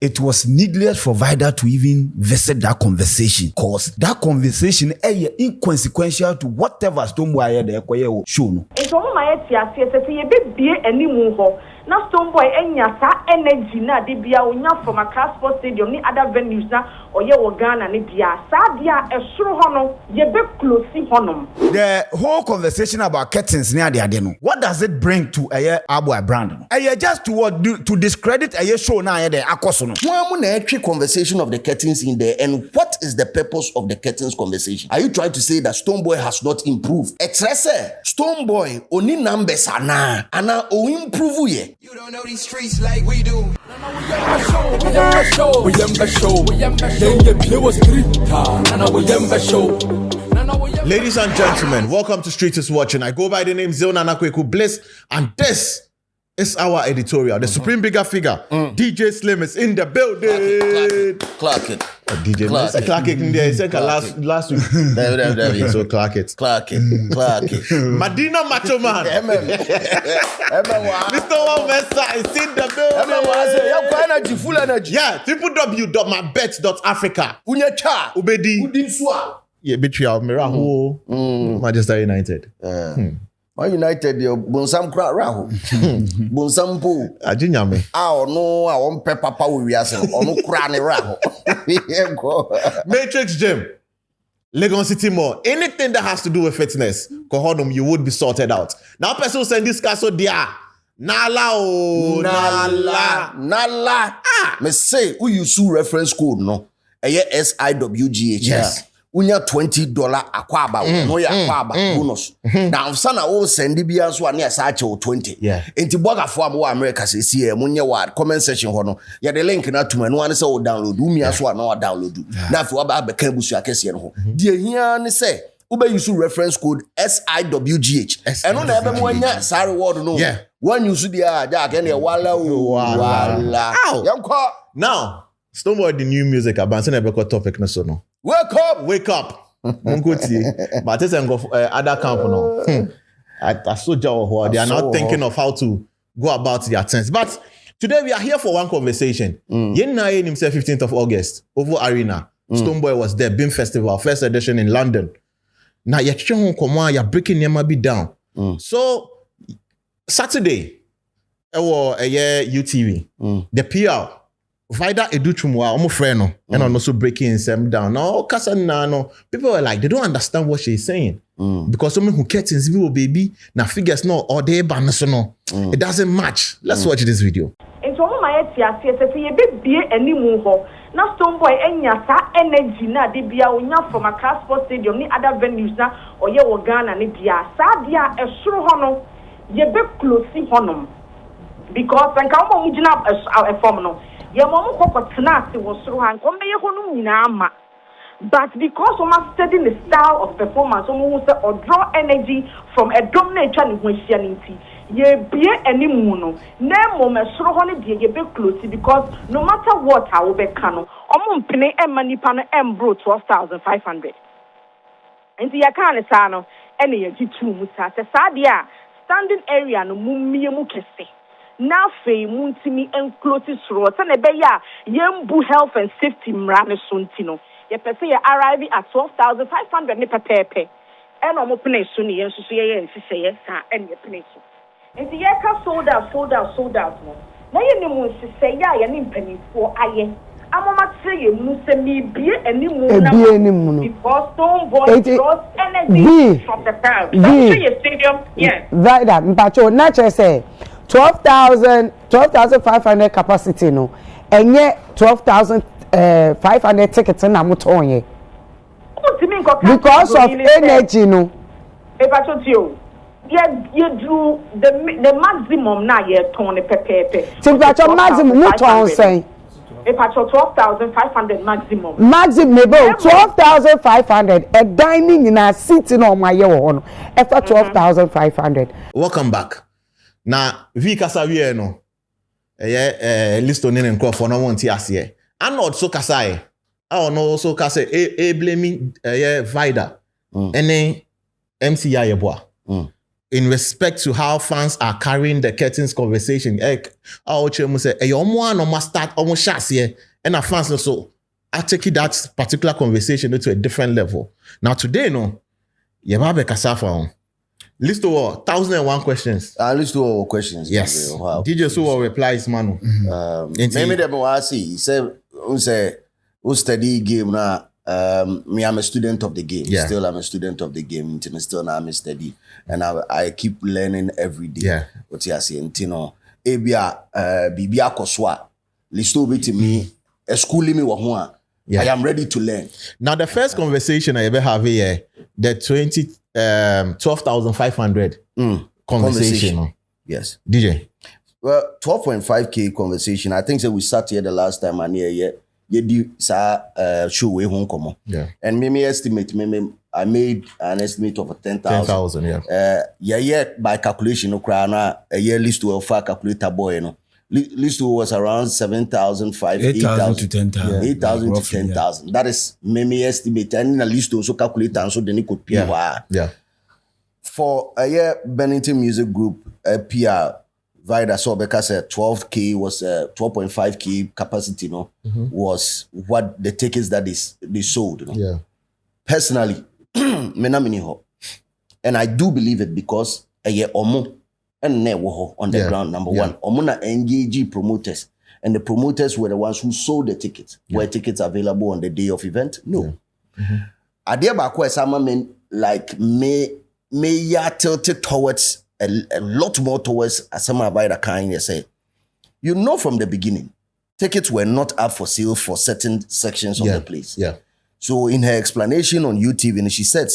it was needless for Vida to even visit that conversation, because that conversation is inconsequential to whatever Stonebowy there show no. It's all my be any move. Now Stonebowy enya sa energy na de bia onya from a car sports stadium ni other venues na oye Ghana ni bia sa dia esoro hono ye be close honom. The whole conversation about curtains near the adeno. What does it bring to a Abo brand? Just to discredit a show na there akoso no. One conversation of the curtains in there, and what is the purpose of the curtains conversation? Are you trying to say that Stonebowy has not improved? Express Stonebowy only numbers ana o improve ye. You don't know these streets like we do. Ladies and gentlemen, welcome to Street is Watching. I go by the name Zona Nakweku Bliss, and this is our editorial. The supreme bigger figure, DJ Slim, is in the building. Clark it. DJ Clark it in there. Last week. There. So Clark it. Madina Macho Man. Listowel Mensah is in the building. Full energy. Yeah, www.mybet.africa. Ubedi. Yeah, betrayal. Miraho. Manchester United. United, your Bonsam Kra Raho. Bonsam Poo. Ajinyame. No, I won't pay Papa with yourself. Or no Krani Raho. Matrix Gym. Legon City Mall. Anything that has to do with fitness, Kohodum, you would be sorted out. Now, person send this castle there. Nala. Me say, who you sue reference code, no? SIWGH. Yes. Unya $20 akwaba no ya akwaba bonus na mfana o send bia so ane asache o 20 enti bogafo am wo America se sie munye wa comment section ho no ya the link na tuma no ane se o download umia so na o download na afi wa ba kan busu akese no ho die hia ne se ube use reference code SIWGH eno na ebe mo anya sa reward no one use dia ja ke ne wala yankwa. Now Stonebowy the new music abanse na beko topic na so no. Wake up. But this is other camp now. I saw they are now thinking of how to go about their things. But today we are here for one conversation. Yenna himself 15th of August, OvO Arena. Stonebowy was there, BIM Festival, first edition in London. Now you're breaking Yamabi down. So Saturday, UTV, the PR. Vida Adutumwaa OvO Wembley and also breaking them down. Now, people were like, they don't understand what she's saying. Because someone who curtains people, baby, now figures no, or they no. It doesn't match. Let's watch this video. And so my be any move. Now Stonebowy enya sa energy na de bia onya from a car sports stadium ni other venues na oye Ghana ni bia sa dia esoro hono ye be close honom because and ka mo mugina a form no. But because we are studying the style of performance, we will draw energy from a dominant channel ye be any mono. Name me srohoni die ye be close because no matter what I will be cano. Pene money pan bro 12,500. And the akane sano any ye two musa sadia standing area no mummy mukese. Now, Fay Muntimi and Clotis Road, and a beya, Yembu Health and Safety Mrane Suntino. Ye per se arriving at 12,500 nipa pepe. And I'm opening soon, and so say, yes, and your place. And the Yaka sold out. Now you know, say, ya, and penny for aye. I'm not saying, Musa me be any moon because Stonebowy draws energy from the crowd. Stadium, yeah. That, but you're not just say. 12,500 capacity no and yet 12,500 tickets na mutonye because of energy no if I told you you drew the maximum na ye ton pepe so that your maximum muton say if I told 12,500 maximum 12,500 a dining in a sitting on my year one after 12,500. Welcome back. Na vi kasa wie no listo ne nkro no won ti ase anod so kasa e no so kasa blaming Vida ene MC ya yeboa in respect to how fans are carrying the curtains conversation, I'll say, you start almost shots here, and our fans also are taking that particular conversation to a different level. Now today, no, you have a kasafa. Listowel 1,001 questions. Listowel questions. Yes. Wow. DJ Suwa replies, Manu. Maybe they will see. He said, "Who study game now? Me, I'm a student of the game. Yeah. Still, I'm a student of the game. Still, now I'm a study, and I keep learning every day. Yeah. What you say? Ntino, ebia, bibia koswa. Listo to me. Schooling me wahua. Yeah. I am ready to learn. Now, the first conversation I ever have here, the 12,500 conversation. Yes. DJ. Well, 12.5K conversation. I think that we sat here the last time and you do show way home come. Yeah. And maybe estimate, I made an estimate of 10,000. 10,000, yeah. Yeah, by calculation, no crana, a year list to a far calculator boy, you know. List was around 7,500, 8,000 to 10,000. 8,000 to 10,000. Yeah. That is maybe estimate. And in a list also calculate and so then it could be. Yeah. For a year, Bennington Music Group, PR, Vida Sobeka said 12K was 12.5K capacity, no, was what the tickets that they sold. You know? Yeah. Personally, and I do believe it because a year omo and newo on the ground. Number one, omuna engage promoters, and the promoters were the ones who sold the tickets. Were tickets available on the day of event? No. Adia bakwa sama men like may ya tilted towards a lot more towards some about a kind. You say, you know, from the beginning, tickets were not up for sale for certain sections of the place. Yeah. So in her explanation on YouTube, she said,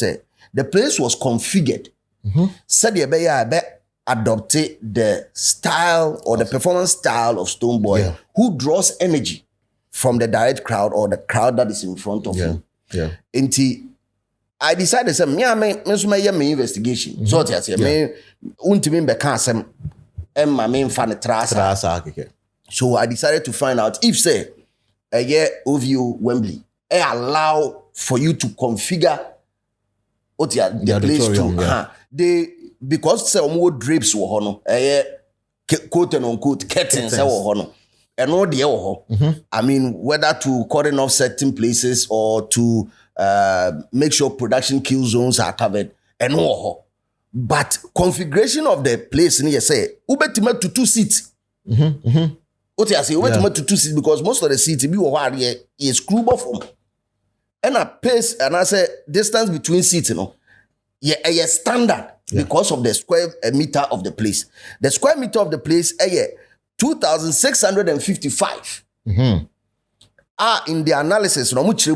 the place was configured. Said you adopted the style or the performance style of Stoneboy, who draws energy from the direct crowd or the crowd that is in front of him. Yeah. Until I decided to say, me investigation. So I say, me ultimately become some my main fan trasa. So I decided to find out if say a year OvO Wembley allow for you to configure the place to they because say more drapes were hono quote and unquote curtains were hono and all the I mean whether to cordon off certain places or to make sure production kill zones are covered and all. But configuration of the place in here say ubetime to 2 seats. What I say ubetime to 2 seats because most of the seats be over here is screwball form. And a pace and I say distance between seats, you know, a standard because of the square meter of the place. The square meter of the place, 2,655. In the analysis, no much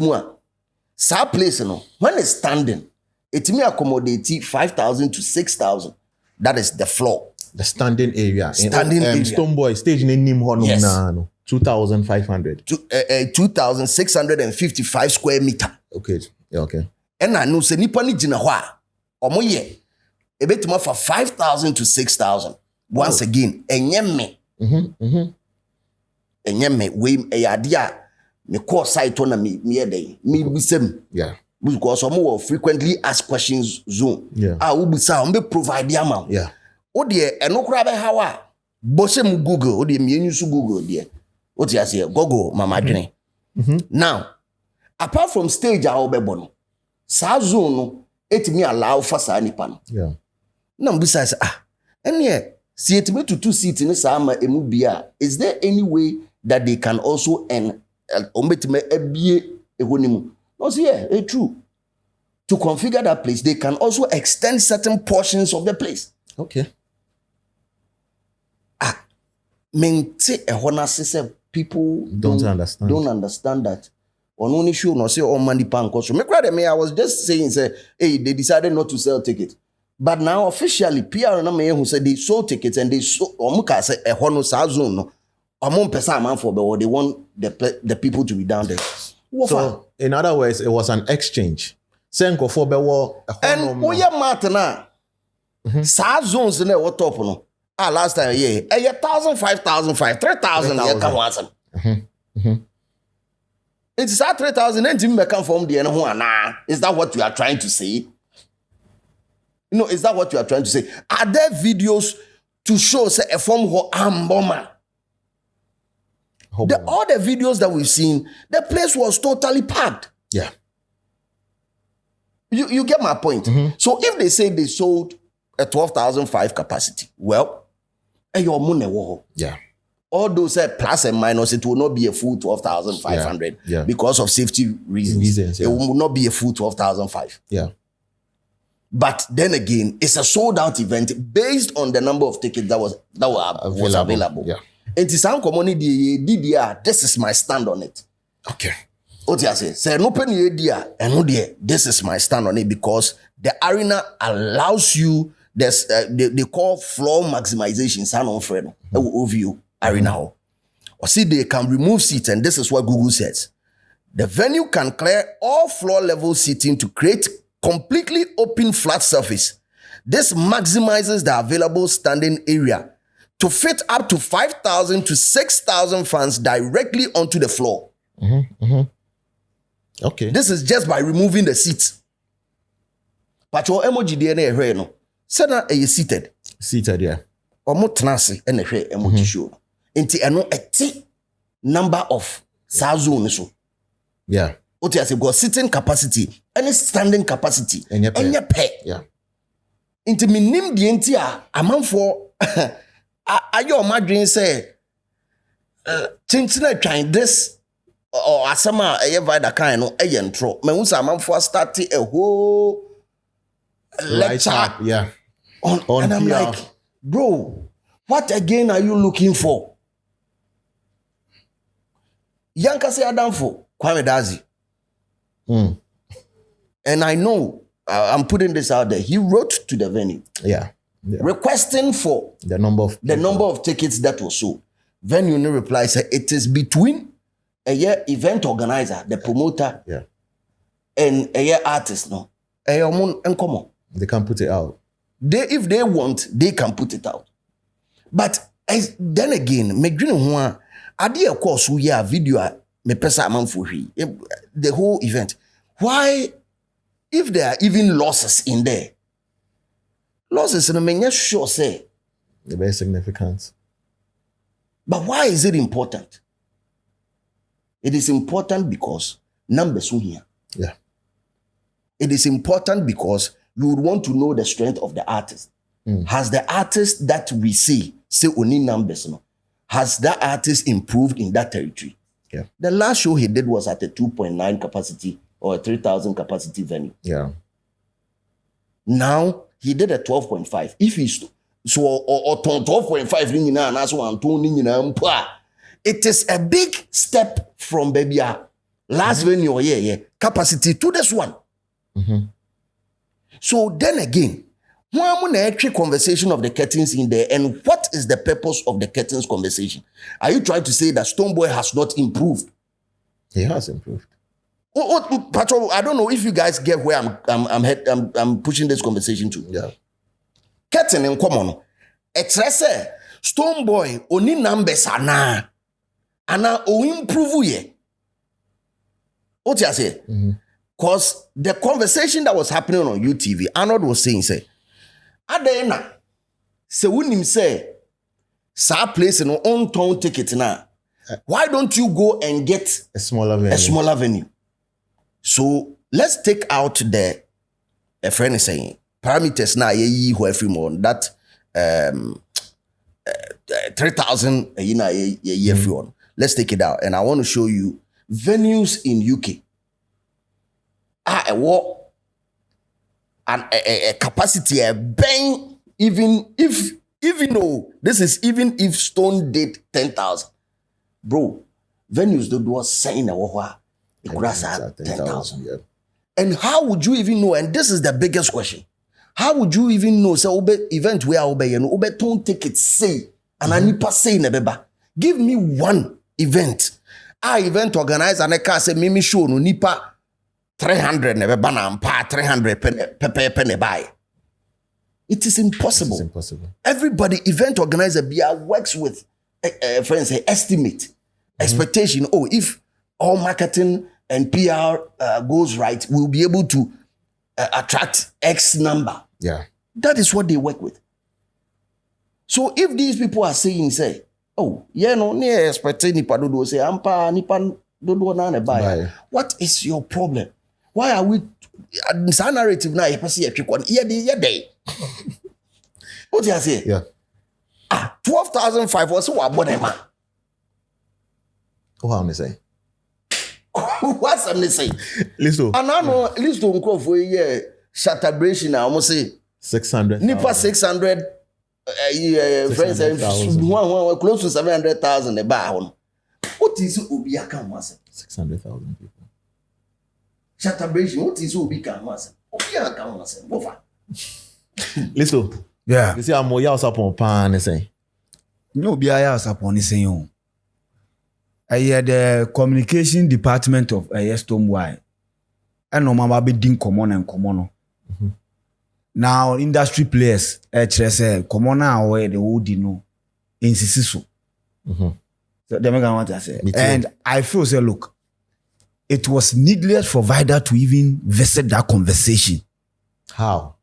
sa place, you know, when it's standing, it may accommodate 5,000 to 6,000. That is the floor. The standing area. Standing area. Stoneboy stage name Yes. 2,500. 2,655 square meter. Okay. Yeah, okay. And I know se nipa ni jina hɔ a ɔmo yɛ ebetuma for 5,000 to 6,000. Once again, enye me. Enye me we eyade a me call site on na me yɛ me bisem. Yeah. Because ɔmo wɔ frequently asked questions zone. Yeah. Ubisa ɔmo be provide ama. Yeah. O de eno kura be hawa. Bose mu Google, o de me use Google de. O ti ase Google mama dwene. Now, apart from stage a obebo no, sa zone no etimi allow for sa nipa no. Yeah. Na mbisa say ene si etimi to 2 seats ni sa ama emu bia, is there any way that they can also ombetime ebie ehonimu? No, see, yeah, true. To configure that place, they can also extend certain portions of the place. Okay. Maintain a honor system. People Don't understand that. On only show no say all money pan cost. I was just saying, say, hey, they decided not to sell tickets. But now officially, PR who said they sold tickets and they sold omuka say a honor zone no. Among person man for but they want the people to be down there. So in other words, it was an exchange. Senko for bewo and oya matana. Sa zones na what top no. Last time, 1,000, 5,000, 3,000, yeah, come on. It's that 3,000, and Jim come from the nah. Is that what you are trying to say? You know, is that what you are trying to say? Are there videos to show say a form of amboma? All the videos that we've seen, the place was totally packed. Yeah. You get my point. So if they say they sold a 12,005 capacity, well, your money war. Yeah. All those plus and minus, it will not be a full 12,500 because of safety reasons. It will not be a full 12,005. Yeah. But then again, it's a sold out event based on the number of tickets that was available. Yeah. And some community this is my stand on it. Okay. What you say? Say no penny idea, and this is my stand on it because the arena allows you. There's they call floor maximization. Sound on friend OVO arena. Or see they can remove seats, and this is what Google says. The venue can clear all floor level seating to create completely open flat surface. This maximizes the available standing area to fit up to 5,000 to 6,000 fans directly onto the floor. Okay. This is just by removing the seats. But your emoji DNA here no. Said that you seated. Seated, yeah. Omo tenase ene hwe emoji show. Inti eno eti number of zone so. Yeah. What you say go sitting capacity, any standing capacity. Enye pe. Yeah. Inti minim die enti a amanfo ayo madwen say chinchina twan this or asama eye Vida kind no eye ntro. Me hu say amanfo start a whole lecture. Yeah. On and I'm PR. like, bro, what again are you looking for? Yanka say Adamfo, Kwame Dazi. And I know, I'm putting this out there. He wrote to the venue. Yeah. Requesting for the number of tickets that was sold. Venue no reply said it is between a year event organizer, the promoter, and a year artist. No, they can put it out. If they want, they can put it out. But then again, me dream one. Adi of course we have video me pesa man for the whole event. Why, if there are even losses in there, losses in the sure say the very significant. But why is it important? It is important because numbers are here. Yeah. It is important because you would want to know the strength of the artist. Has the artist that we see, say only numbers, no? Has that artist improved in that territory? Yeah. The last show he did was at a 2.9 capacity or a 3,000 capacity venue. Yeah. Now he did a 12.5. If he's so or 12.5, it is a big step from baby last venue capacity to this one. So then again, one actually conversation of the curtains in there, and what is the purpose of the curtains conversation? Are you trying to say that Stonebowy has not improved? He has improved. Patrol, I don't know if you guys get where I'm pushing this conversation to. Yeah. Curtain in common. Express Stonebowy only numbers ana o improve ye. What you say? Because the conversation that was happening on UTV, Arnold was saying, say, Adena, se unim say, sa place in on town ticket na. Why don't you go and get a smaller venue? So let's take out the a friend is saying parameters na ye who every month that 3,000 ye every one. Let's take it out, and I want to show you venues in UK. A walk and a capacity a bang even though this is even if Stone did 10,000, bro, venues don't do saying a walk it could have 10,000. Yeah. And how would you even know? And this is the biggest question. How would you even know? So event where obey and obey don't take it say and I need say nebeba. Give me one event. Event organizer and I can say mimi show no nipa 300 never banam pa 300 penny buy. It is impossible. It is impossible. Everybody, event organizer, works with friends, estimate, expectation. Oh, if all marketing and PR goes right, we'll be able to attract X number. Yeah. That is what they work with. So if these people are saying, say, oh, yeah, no, near expecting nipa dodo say, ampa nipa dodo na ne buy. What is your problem? Why are we this narrative now? You see a trick one. Yeah, day. What do you say? Yeah. 12,500 was what man. Oh, how they say? What's I'm saying? Listen. And I know Listowel Mensah for a year Shatabration. I almost say 600. Nipa 600. Friends, close to 700,000 a bar. What is Obi Akamwase? 600,000 people. Shatabration. What is Obi Akamwase? Obi Akamwase. What? Listen. Yeah. You see, I'm more house upon pan. They say. No, be a house upon the same. I hear the communication department of Stonebowy. And no mama be doing common and common. Now industry players, say common now where the would know in Sisisu. So they make what I say. And I feel say, look, it was needless for Vida to even visit that conversation. How?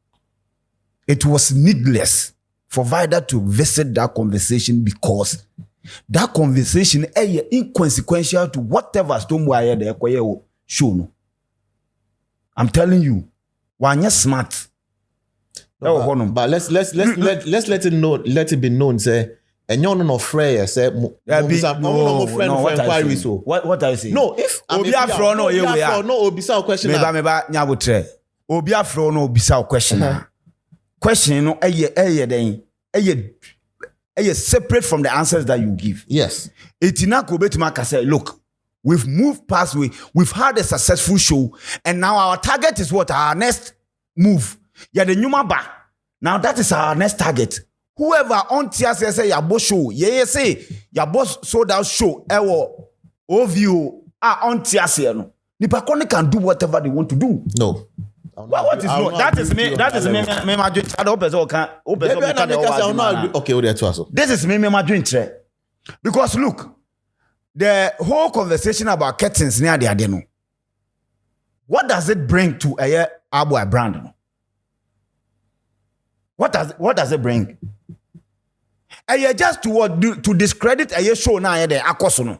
It was needless for Vida to visit that conversation because that conversation is inconsequential to whatever Stonebowy there show. No. I'm telling you, when you're smart. No, but let's let it know. Let it be known. Say, and you're not afraid. Say, what are you saying? No, if Obia from no, you are no Obisa question. Meba nyabutre. Obia from no Obisa question. Question no, separate from the answers that you give. Yes. Itina Kobetumaka say, look, we've moved past. We've had a successful show, and now our target is what? Our next move. Yeah, the Numa ba. Now that is our next target. Whoever on TSS say your boss show, say your boss sold out show, ewo OVO on TSS no. Nipa can do whatever they want to do. No. What is no? That is me. That is me. My dream. I don't okay, this is me. My dream. Because look, the whole conversation about curtains near the Adeno. What does it bring to a Aboy brand? No? What does it bring? Just to discredit a show now the akosono.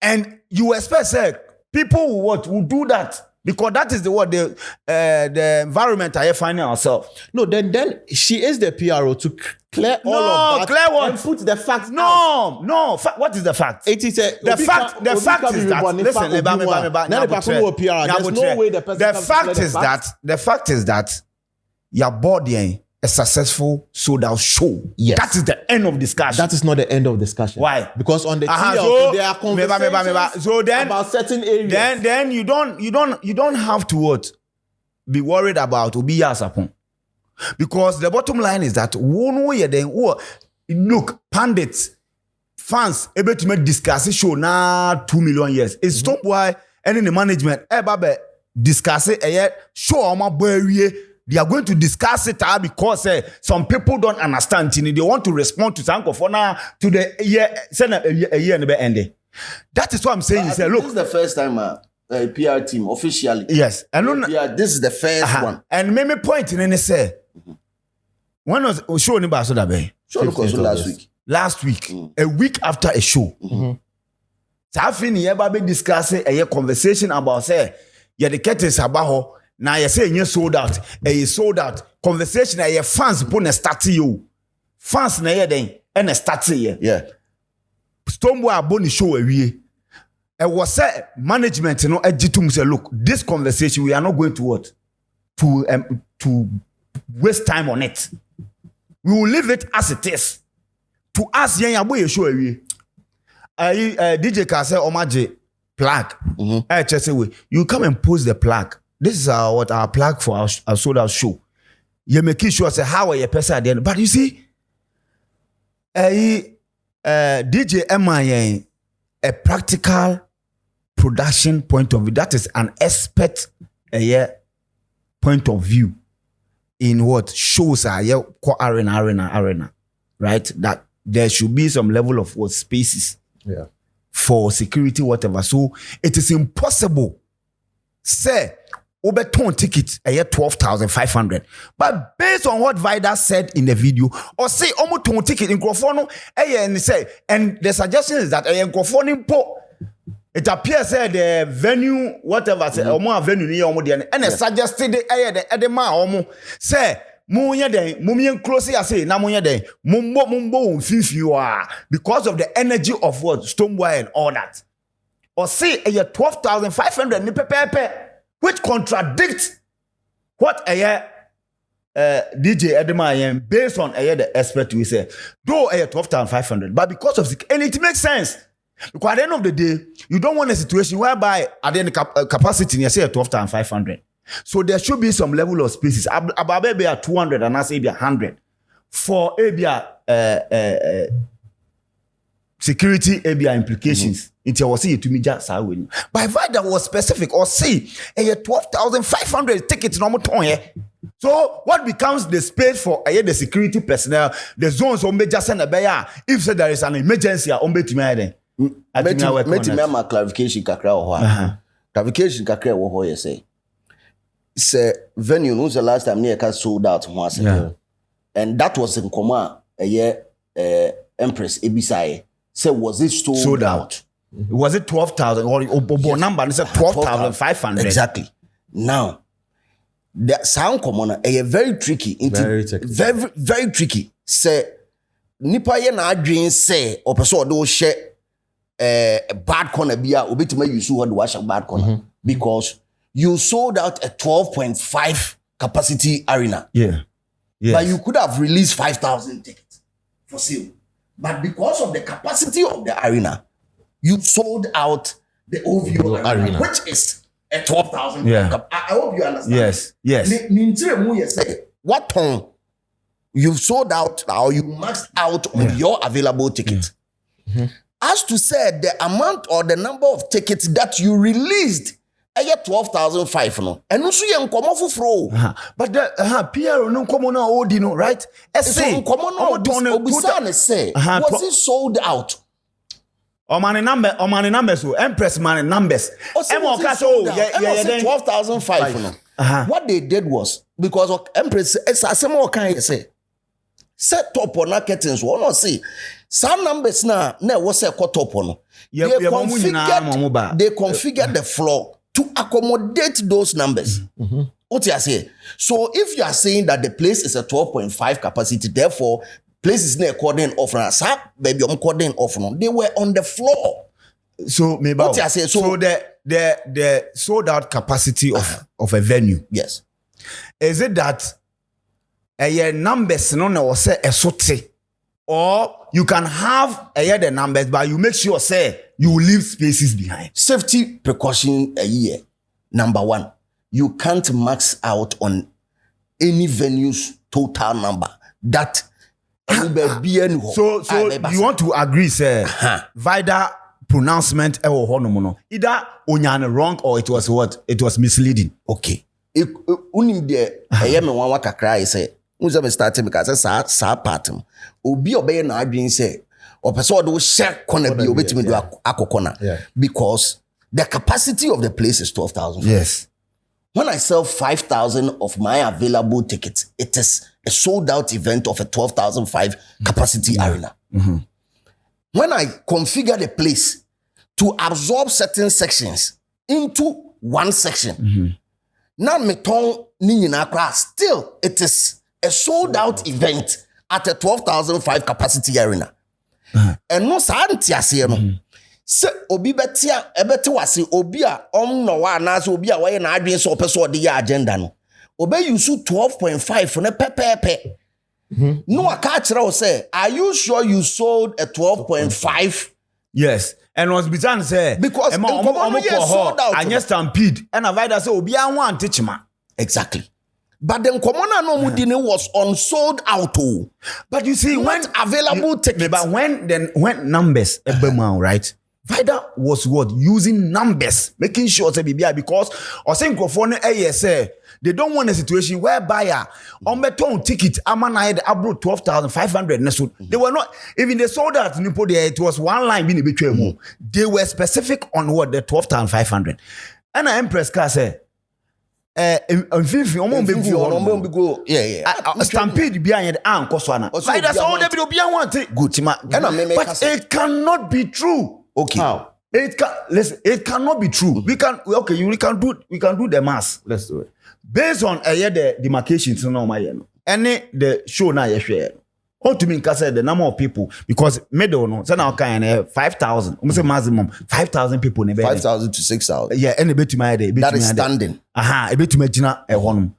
And you expect say people will do that because that is the environment I finding ourselves. No, then she is the PRO to clear all of that. Clear what? And put the facts. No. What is the fact? It is the fact is that. Listen, the fact is that your body a successful sold out show. Yes. That is the end of discussion. That is not the end of discussion. Why? Because on the so there are conversations so then, about certain areas. Then you don't have to be worried about Obiya Sapon. Because the bottom line is that look, pundits, fans able to make discuss show now 2 million years. It's Stonebowy and in the management discuss it show my boy. They are going to discuss it because some people don't understand. They want to respond to Sanko for now to the year and the end. That is what I'm saying. Look, this is the first time a PR team officially. Yes, and this is the first one. And maybe point in any say when was show in Basoda Show last week. Last week, a week after a show. Safin be discussing a conversation about say the curtains abaho. Now you say you sold out. Sold out. Conversation na fans put a start you. Fans na then and a start here. Yeah. Stonebowy aboni show away. It was say management agitum say look, this conversation we are not going to what to waste time on it. We will leave it as it is. To us yen aboye show away. DJ can say omaje plaque. You come and post the plaque. This is our plug for our sold out show. You make sure say how are your person at the end. But you see, DJ Emma a practical production point of view. That is an expert point of view in what shows are arena, right? That there should be some level of what spaces for security, whatever. So it is impossible. Say Obeton ticket 12,500. But based on what Vida said in the video, or say almost ton ticket in Crawford, and say, and the suggestion is that a Crawford po. It appears that the venue, whatever, say, or more venue near Omodian, and it suggested the Edema Omo say, Munya day, Mumian closely I say, Namunya day, Mumbo, since you are because of the energy of what Stonebowy and all that. Or say a 12,500 nipepepe, which contradicts what a DJ Edema based on the expert we say, though a 12,500, but because of the, and it makes sense. Because at the end of the day, you don't want a situation whereby at the end capacity you say 12,500. So there should be some level of spaces. About maybe 200 and I say 100 for security implications. Into was see to me just by Vida was specific or see a 12,500 tickets normal ton. So what becomes the space for the security personnel, the zones on just send a bayer if there is an emergency on to me. My clarification kakra ho. Clarification kakra wo ho say. Say venue no the last time near sold out once. And that was in Koma a year Empress Ebisai. Say was it sold out? Was it 12,000 or yes. Number? It's 12,500. Exactly. Now, the sound common a very tricky. Very tricky. Say nipa ye na adwen say or person do share bad corner bia obetuma use what wash a bad corner because you sold out a 12.5 capacity arena. Yeah. Yes. But you could have released 5,000 tickets for sale. But because of the capacity of the arena, you sold out the OVO arena, which is a 12,000. Yeah. I hope you understand. Yes. What ton you've sold out or you maxed out on your available tickets. As to say the amount or the number of tickets that you released, I get 12,500 no. And also you nkomo fufuro. But the PRO no nkomo na odino, right? Say nkomo no obusane say was it sold out? Omani numbers so Empress money numbers. Emo kaso 12,500 no. What they did was because of Empress asemo kan say set top on curtains one or see some numbers na was a cut top on. They configured the floor to accommodate those numbers. What you say? So if you are saying that the place is a 12.5 capacity, therefore place is not according off. Baby, I'm according off. They were on the floor. So maybe what you say? So the sold out capacity of a venue. Yes. Is it that a numbers no say a sote? Or you can have the numbers, but you make sure say you leave spaces behind. Safety precaution a year. Number one, you can't max out on any venue's total number. That so you want to agree, sir? Vida pronouncement either onyane wrong or it was what? It was misleading. Okay. Unim de me wan waka cry say unza me start because sa pattern obi obey na adwin say opese do share corner bi obetimi do akokona because the capacity of the place is 12,000. Yes. When I sell 5,000 of my available tickets, it is a sold out event of a 12,005 capacity arena. When I configure the place to absorb certain sections into one section, now meton ninyina still it is a sold out event at a 12,005 capacity arena. And no santiase no. Se obi betia ebete wase obi a no wa na so obi a waye na adwen so person de ya agenda no obe use 12.5 na pepepe no aka kire o say are you sure you sold a 12.5? Yes. And was bitan say because sold out anya stampede and Vida say obi an wan techima exactly. But then common no mudine was on sold out. But you see when available tickets, but when numbers right? Vida was what using numbers, making sure say BBI because or saying microphone say they don't want a situation whereby on beton ticket amana the abroad 12,500. They were not even they sold out nipo there. It was one line being between they were specific on what the 12,500. And I Empress car say mfifi omo be go stampede bi anye anko so ana Vida so David obi an want good tima but it cannot be true. Okay. How? It cannot be true. We can do the mass. Let's do it. Based on the demarcations no my any the show na share. How to mean say the number of people because middle no say now kind 5,000. We say maximum 5,000 people never 5,000 to 6,000. Yeah, any bit my day. That is standing. A bit to gina e honum.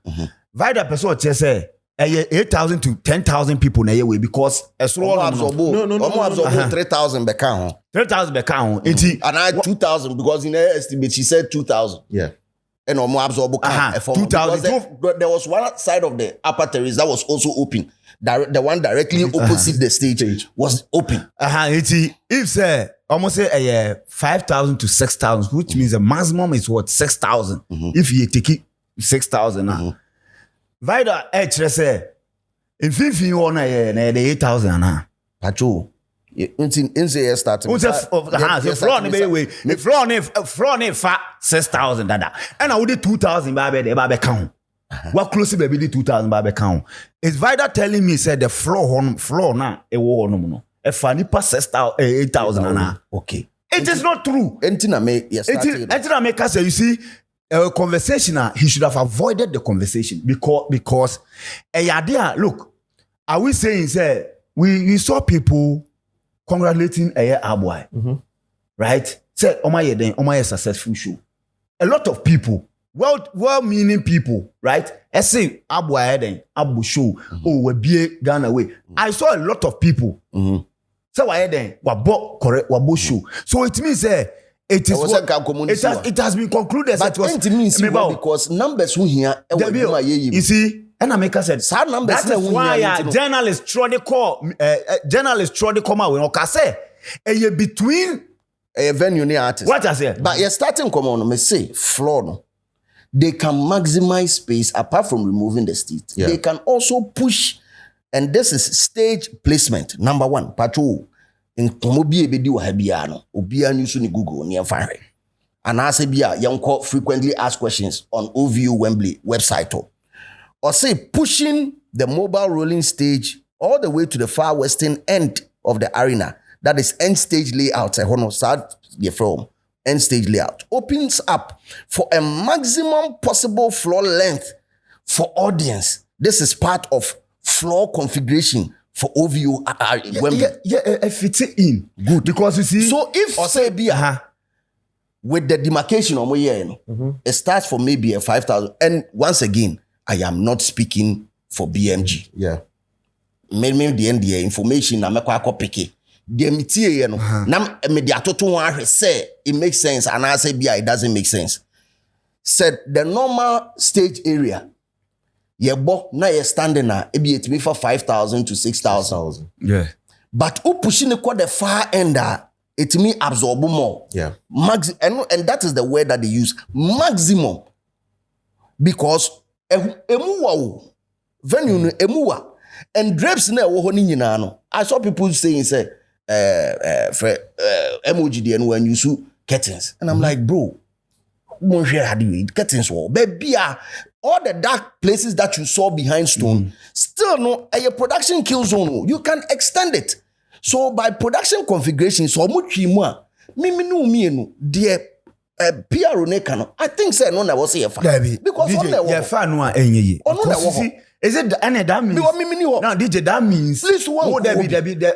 Vida person say 8,000 to 10,000 people na way because as no absorb 3,000 back home. 3,000 back home. And I 2,000 because in her estimate she said 2,000. Yeah. And no more absorb 2,000. There was one side of the upper terrace that was also open. The one directly opposite the stage was open. If say almost say 5,000 to 6,000, which means the maximum is what 6,000. If you take it 6,000 Vida say if you want the 8,000 Pacho. In say starting. Floor ne fa 6,000 dada. And I would 2,000 baby count. What close baby the 2,000 baby count. Is Vida telling me said the floor now a war no. A funny pass 6,000 8,000 Okay. It is not true. Entina make yes. Entina make us say you see a conversation he should have avoided the conversation because look, are we saying say we saw people congratulating Aboy, right? Say Omaye successful show. A lot of people, well-meaning people, right? I say Aboy then Abu show. We be Ghana away. I saw a lot of people. So why then wabo show. So it means it has been concluded but it means because numbers who here you see. And I make us said that is why journalists try to call out when say between a venue near artist. What I say, but you're starting come on me say floor no. They can maximize space apart from removing the stage. Yeah. They can also push, and this is stage placement. Number one, patrol in Komobi ebedi wa habiano. Obia news ni Google ni afare. And I say bia young frequently asked questions on OvO Wembley website. Or say pushing the mobile rolling stage all the way to the far western end of the arena. That is end stage layout. End stage layout opens up for a maximum possible floor length for audience. This is part of floor configuration for OvO Wembley. Yeah, fit it in. Good. Because you see. So if say with the demarcation on it starts for maybe a 5,000. And once again, I am not speaking for BMG. Yeah. Maybe the NDA information I'm a picky. The material now say it makes sense and I say it doesn't make sense. Said the normal stage area now you're standing now it be for 5,000 to 6,000. Yeah. But who pushing the far end it may absorb more. Yeah. And that is the word that they use. Maximum. Because venue emuwa and drapes na wo honi nyina no. I saw people saying say emoji the when you see curtains and I'm like bro mon share had curtains wall baby all the dark places that you saw behind stone still no a production kill zone you can extend it. So by production configuration so much more mimi no dear PRO nekano. I think say no na was here because DJ, yeah fan no enye ye. Is it any that means now DJ that means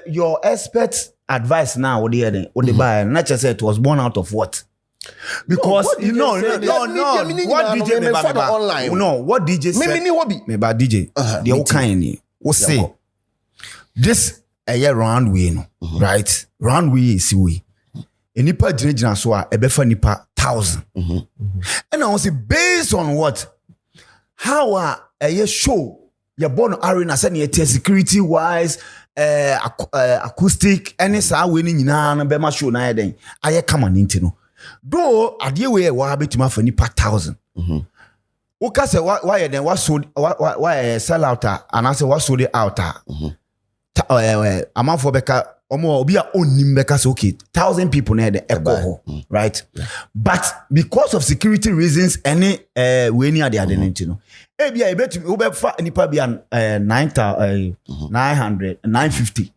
your expert advice now what the buy not just say it was born out of what? Because no what DJ what DJ said me ba DJ the whole kind we say this a year round way no right round way is way enipa gyina so a ebefa nipa 1,000 and I say based on what how a show your born arena say na security wise acoustic any sa we ni nyina na be ma show na den aye kama ninti no do ade we wa betima fa nipa 1,000 woka say why then what sold why sell out and I say what sold it out amount for beka omo obi a onim beka say okay 1,000 people na the echo right but because of security reasons any we any ade no e bia e betum we be fa nipa bia 900 950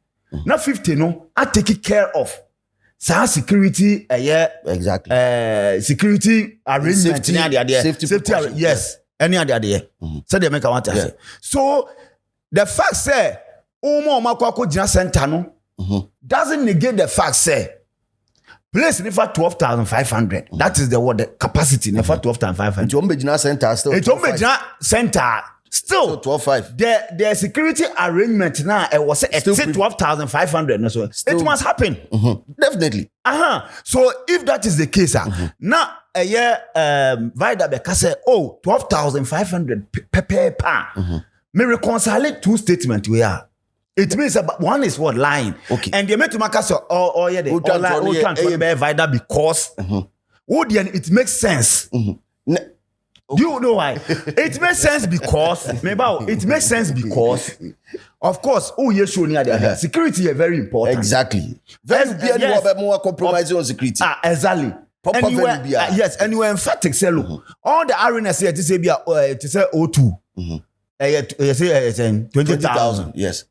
na 50 no I take care of sa security exactly security arrangement safety yes any ade so they make I want to say so the fact say omo makwa gina center no doesn't negate the fact say place never 12,500 that is the what the capacity never 12,500 it's Ombejina center still it's Ombejina center still 12,500 the security arrangement now it was 12,500 so it must happen definitely so if that is the case now a year Vida Beka say 12,500 per me reconcile two statements we are. It means one is what lying. Okay. And they make to make us Vida because it makes sense. Do you know why? It makes sense because of course security is very important. Exactly. More compromising on security. Exactly. Yes, and you are emphatic say look all the arenas here to say be to say O2. You say 20,000. Yes.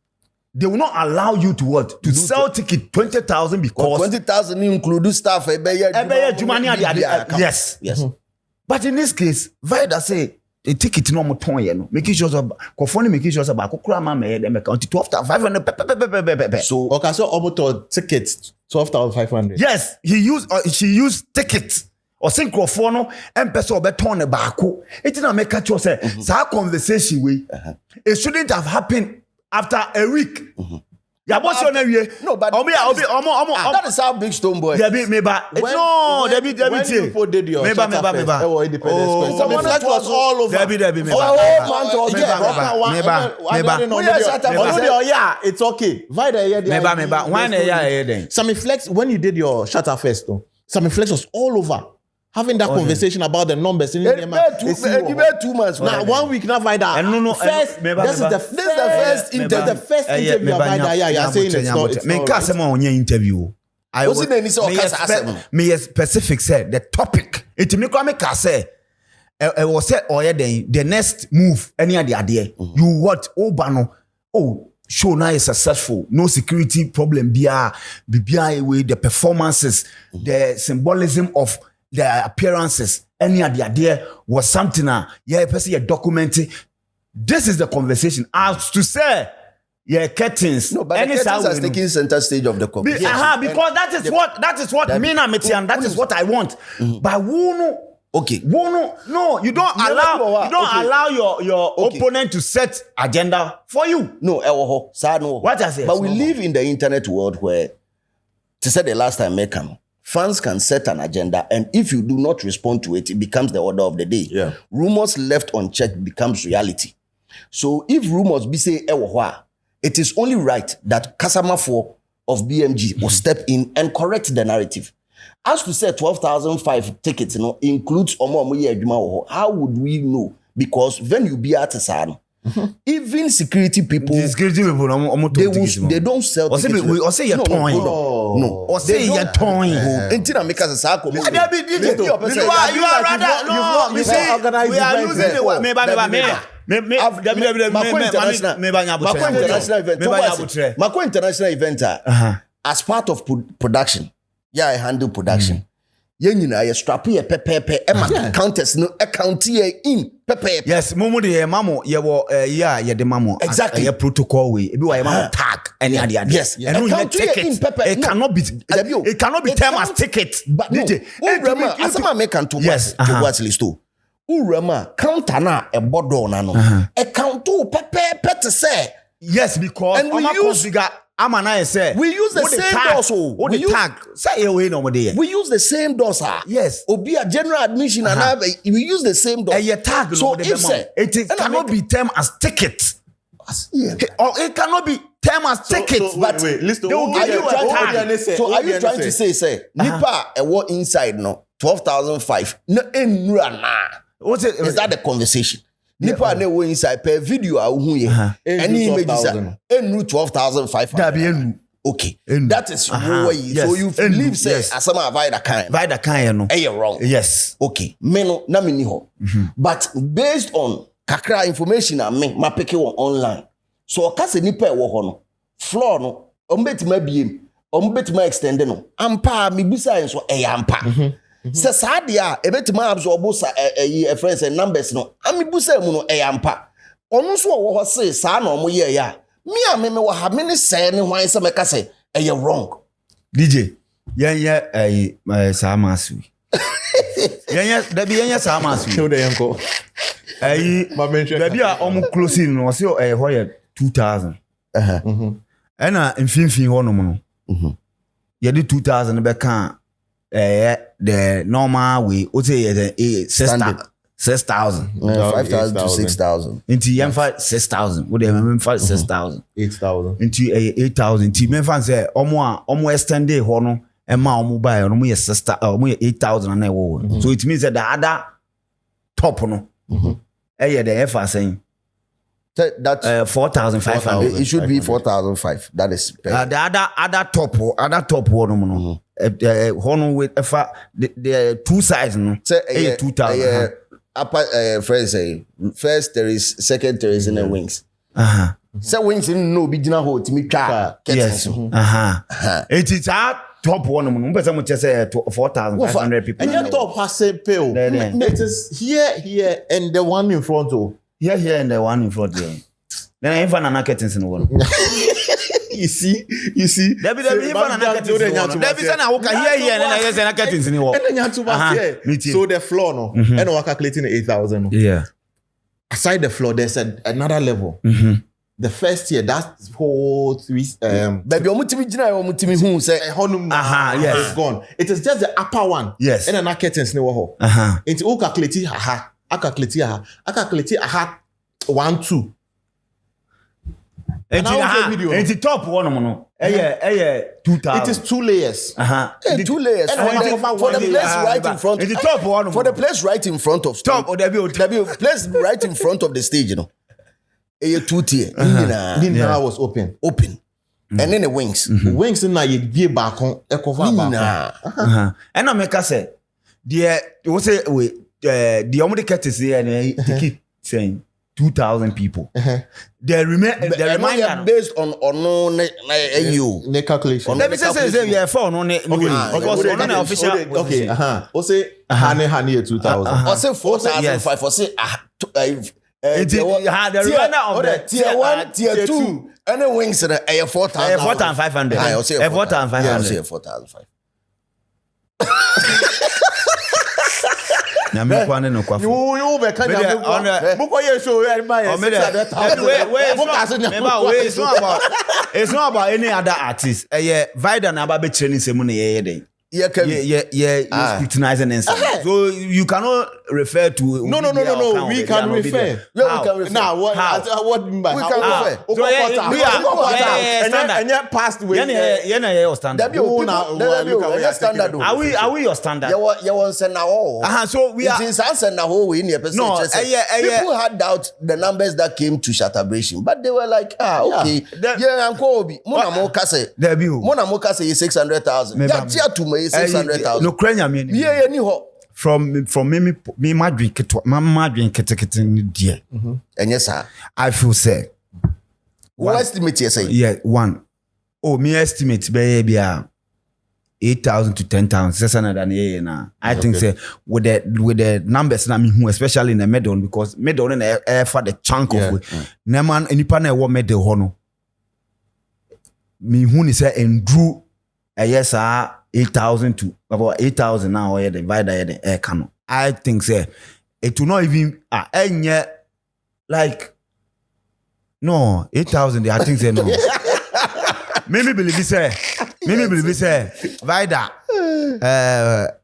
They will not allow you to what? To sell ticket 20,000 because 20,000 include staff. Yes. But in this case, Vida say a ticket no more ton, making sure making sure about 12,500. So okay, so almost tickets 12,500. Yes, she used tickets. Or synchrophone no empese obeton baako it na make sure say that conversation we it shouldn't have happened after a week. Ya boss on wie no but that is how big Stoneboy when you did your independence was all over it's okay Sammy Flex when you did your Shutterfest though Sammy Flex was all over having that conversation about the numbers in 2 months now 1 week now Vida this is the first interview Vida you're saying it's not me can't say my interview I was me specific said the topic it me come make say I was say the next move any idea you what Obano show now is successful no security problem bia with the performances the symbolism of the appearances any idea was something person you documenting this is the conversation as to say curtains no but the curtains are taking center stage of the conversation because that is what me and that is what I want but who no okay no you don't allow your opponent to set agenda for you no what I say but we live in the internet world where to say the last time fans can set an agenda and if you do not respond to it, it becomes the order of the day. Rumors left unchecked becomes reality. So if rumors be say it is only right that Kasama 4 of BMG will step in and correct the narrative. As to say 12,005 tickets includes how would we know? Because when you be at a even security people they don't sell tickets. Or say you're toying. No. Or say you're toying. Until I make us a you are rather no. You see, we are losing the way. Mako international event as part of production. I handle production. You strap here pepe counters no account here in pepe. Yes, momo de mamo ye the mamo exactly a protocol way. Ebi wa mamo tag any idea. Yes, and no ticket. It cannot be termed as ticket. But DJ, asama make can to what listo. Urama counter na e bodo na no. Account to pepe to say. Yes, because and we use say we use the same doors. We tag. Say away no more there. We use the same doors. Yes. Obi a general admission and we use the same doors. Tag. So if it cannot be termed as ticket. Or it cannot be termed as ticket. But listen. Are you trying to say Nipa a what inside no 12,005 no enrana? What's it? Is that the conversation? Nipa ne wo inside per video a hu ye any images enu 12,500 Okay. And- That is where you, yes. so you And- believe say yes. asama avoid kind. Vida kan no. Wrong. Yes. Okay. Me no na me ni ho. But based on kakra information I me ma pick one online. So ka se nipa e wo ho no. Floor no ombetima biem. Ombetima extend no. Ampa me bisa enso ampa. Se saa de a ebetima absorb sa friends and numbers no. Ami busa mu no ampa. Ono so wo ho se saa na omo ye ya. Me wo ha me ne say ne hwan se meka say wrong. DJ, yeah, Samasu. Yeah, that be yeah, Samasu. Show the yanko. Baby, almost closing, no, so a hoyer 2000. And in Finfin Honomono. You did 2000 back the normal way, what say 6,000. 5,000 to 6,000. Into young 6,000. What they remember 6,000. 8,000. Into 8,000. Into men fan say, almost extended hono. And my mobile, or my sister, or my 8,000 and I will. So it means that the other top no. Yeah, the FR saying That's 4,500. it should be 4,500. That is The other top one no. Hono with the two sides no. say 2,000. upper friends say first there is, second there is in the wings. So wings in no be dinner hole to me try. Yes. It is our top one. But someone just say 4,500 people. And your top has a pill. It is here, and the one in front of. Here, and the one in front there. Then I find an curtains in the one. You see. There be even an curtains in the one. There be an walk here, and then I guess an curtains in the wall. And then you have to so the floor no, and we're calculating 8,000. Yeah. Aside the floor, there's another level. The first year, that's whole three. Baby, omutimi jina omutimi hu say Honum. Yes. It's gone. It is just the upper one. Yes. And then curtains no ho. It's all calculate aha. I calculate aha 1 2. And the top one no. 2,000. It is 2 layers. hey, 2 layers for the place right in front. The top one For the place right in front of stage. top or there be Place right in front of the stage, you know. A 2 tier. Nina was open. And then the wings. Wings in na ye be back on cover back. And I make us say the we say the only curtains there and they keep saying 2,000 people. The reminder based on no you. The calculation. let me say we are phone on it because on the official Okay. O say honey 2,000. Or say 4,500. Or say the reminder of the tier 1, tier 2, and the wings in a 4,000. 4,500. I'll say 4,500. I'll say 4,500. Na me kwane no kwafo. You be kan ya buko ye show ya buy it's not about any other artist. Vida na ba be training semu na ye den. Yeah, scrutinizing and stuff. So you cannot refer to No. We can refer. Yeah, we can refer. Now what by We can refer. So we are standard. And yet past way. Yeah, your standard. Standard. Are we your standard? You want send now. So we are. It is answer now whole in your person. No, people had doubt the numbers that came to Shatabration, but they were like, okay, yeah, I'm Kobe. Mona Mokase. Mona Mokase is 600,000. Yeah, to me 600,000. No, Krenya me. Yeah, anyhow. From me, my drink, dear. And yes, sir. I feel say. What estimate you say? Yeah, one. Oh, me estimate be 8,000 to 10,000. 600 and yeah now. I think say with the numbers na me who especially in the middle because middle in the for the chunk of it. Na man enipa na wo middle ho no. Me who ni say endru yes 8,000 to about 8,000 now or the divider the air cano. I think say it will not even like no 8,000 I think say no. Maybe believe say Vida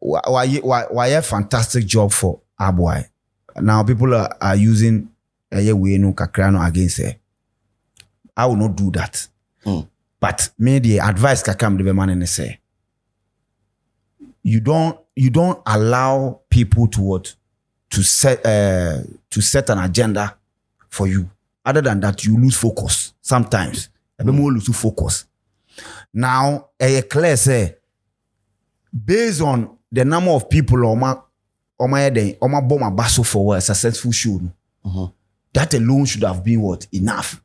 why a fantastic job for our boy. Now people are using a way no kakrano against her. I will not do that. But me the advice kakam the man and say you don't allow people to set an agenda for you. Other than that, you lose focus. Sometimes, more lose focus. Now, clear say, based on the number of people on my bomb basso for a successful show, that alone should have been what enough.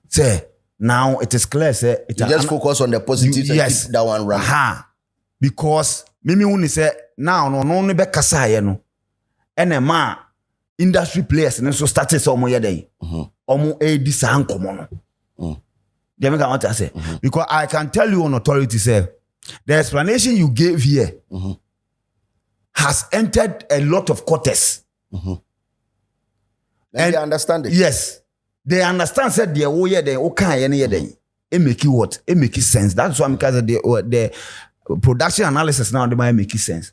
Say now it is clear. Say you just focus on the positives and keep that one running. Because Mimi only say now no be kasa no, and ma industry players and so started some more day. Omo this ankomo no. You make what I say because I can tell you on authority say the explanation you gave here has entered a lot of quarters. And they understand it. Yes, they understand. Said the okay, it make you what? It make sense. That's why because the production analysis now they might make sense.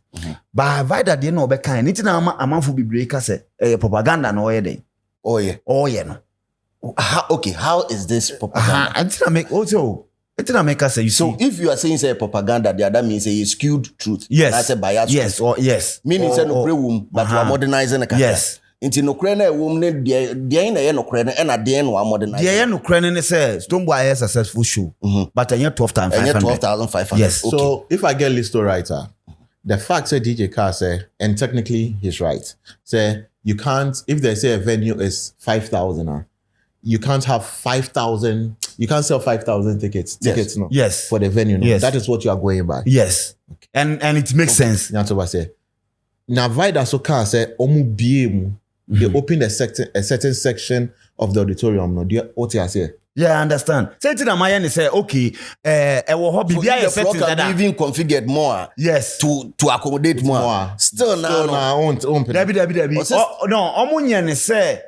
But Vida they know be kind. It's now a man for be breaker say propaganda no day. Oh yeah. No. How is this propaganda? I didn't make also. It didn't make us say you so see. If you are saying say propaganda, the other means say skewed truth. Yes. That's a bias. Yes. Or yes. Meaning say no womb, but we are modernizing the country. Yes. Into no krena womb ne dey na no krena and at the end we are modernizing. Dey no krena ne say Stonebowy a successful show. But I 12,500. 12,500. Yes. Okay. So if I get Listo right, the fact that DJ Carr say, and technically he's right, say you can't, if they say a venue is 5,000, you can't have 5,000, you can't sell 5,000 tickets. Yes. No, yes. For the venue. No. Yes. That is what you are going by. Yes. Okay. And it makes sense. That's what I say. Now Vida so can say omu biemu. They open a certain section of the auditorium. No, do you what I say? Yeah, I understand. Say to the Mayan say, okay, hobby so the floor can be even configured more. Yes. To accommodate more. Still now. Debbie. No, omunye say.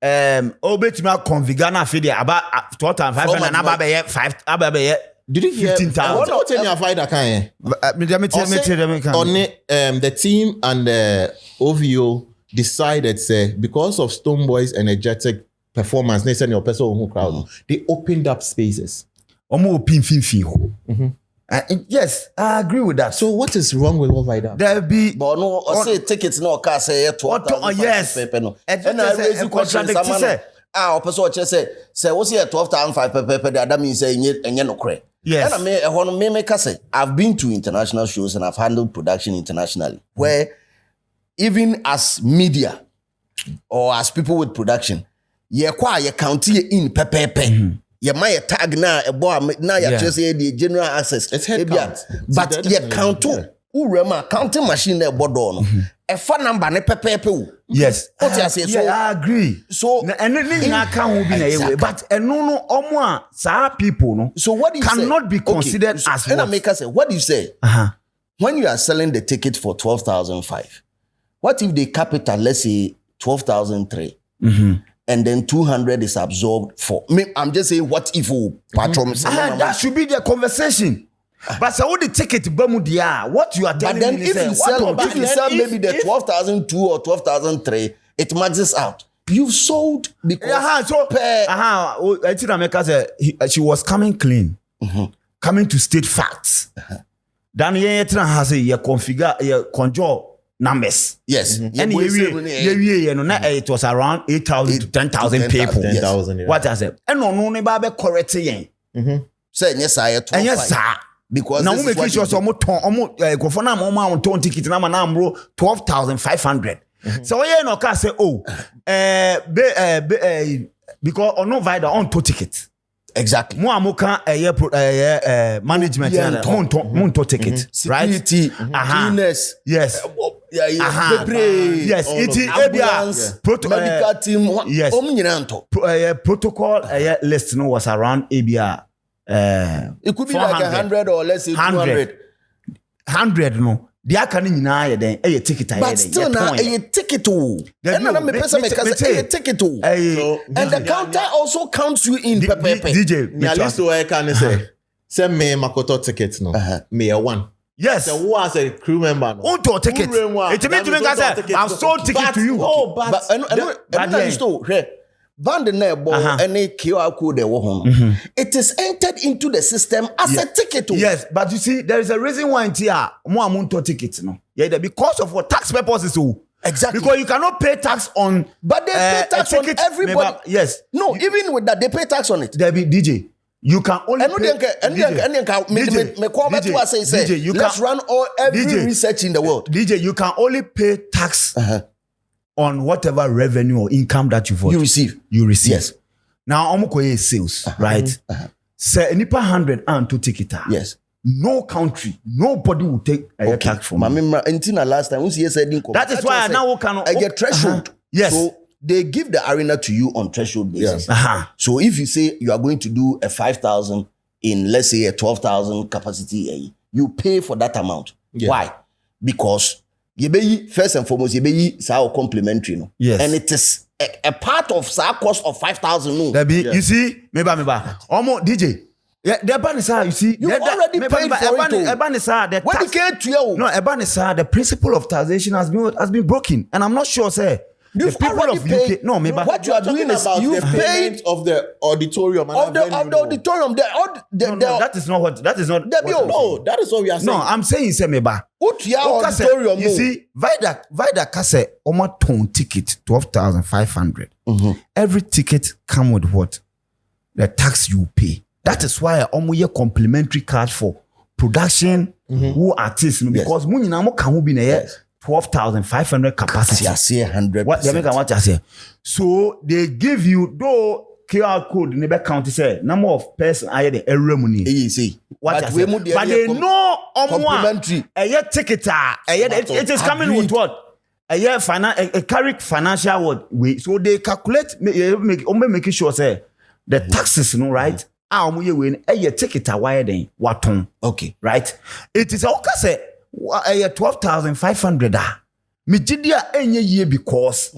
Obetuma configure na feed about 12,500 and ababe did you hear 15,000? What tell me Vida can? The team and the OVO decided say because of Stonebowy's energetic performance, they send your person who crowd. They opened up spaces. Yes, I agree with that. So what is wrong with what Vida? There be but no, I say tickets no car say 12,000. Yes. No. And I raise the question say person say what's here 12,500 that means say enye no kre. Yes. And me say I've been to international shows and I've handled production internationally where even as media or as people with production, you count in pepe. You might tag now a boy now you just say the general access. It's head count. But you count too. Urema counting machine there bodo. A phone number ne pepe. Yes. What you say? So I agree. So and anything I can't be exactly. But no omo sa people no. So what do you cannot say? be considered so, as and what? I make us say, what do you say? When you are selling the ticket for 12,500, what if the capital, let's say 12,003, and then 200 is absorbed for me? I'm just saying, what if patron? That should be the conversation. But so the ticket bamudia, what you are telling then me if you sell, maybe the 12,002 or 12,003, it maxes out. You've sold because she was coming clean, coming to state facts. Then has a configure conjure numbers. Yes. And it was around 8,000 to 10,000 people. 10,000. What I said. And no neighbor correct yen. Say yes, I and yes, sir. Because now we make sure some go for now on ton ticket number 12,500. So yeah, no can say because on no Vida on to ticket. Exactly. Mo amuka management mon to ticket, right? Security, cleanliness. Yes. Yes, it ambulance, medical team. Yes. Protocol list no was around ABR. It could be like 100 or let's say 200. 100 no. The akani nyina then a ticket. But still now a ticket too. And me person make us a ticket too. And the counter also counts you in DJ. Me at least where can say send me Makoto tickets no. Me a one. Yes. So who as a crew member no. On to ticket. It means to make us I've sold ticket to you. Oh, but Band nebo any QR code it is entered into the system as a ticket. Yes, but you see, there is a reason why here more amount of tickets, no. Yeah, because of what tax purposes. Exactly. Because you cannot pay tax on but they pay tax on everybody. Yes. No, even with that, they pay tax on it. There be DJ. You can only and let's run every research in the world. DJ, you can only pay tax on whatever revenue or income that you receive. Yes. Now, sales, right? Say nipa 100 and to take it out. Yes. No country, nobody will take a tax from you. Last time, that is why I now cannot. I get threshold. Yes. So they give the arena to you on threshold basis. Yes. So if you say you are going to do a 5,000 in, let's say, a 12,000 capacity, you pay for that amount. Yeah. Why? Because first and foremost, complimentary. No? Yes. And it is a part of cost of 5,000. No. Yes. You see, maybe. Almost DJ. Yeah, the Ebanisa, you see, you already paid for it. Ebanisa, when you came to you, no, Ebanisa, the principle of taxation has been broken, and I'm not sure, sir. You've the people of paid, UK, no, maybe what you are doing is you've paid of the auditorium of the auditorium. No, that is not what. That is not. No, that is what we are saying. No, I'm saying, say maybe. Auditorium. You see, Vida Kase, Oma ton ticket 12,500. Every ticket come with what? The tax you pay. That is why I'm a complimentary card for production who artists because money now can be in 12,500 capacity. I say 100%. What they make what I say. So they give you though QR code never count say number of person I the error money. But they know complimentary. A ticket it is coming with what? A carry financial way. So they calculate making sure say the taxes right. A ticket wire then waton. Okay. Right? It is okay say 12,500 me jidia enye ye because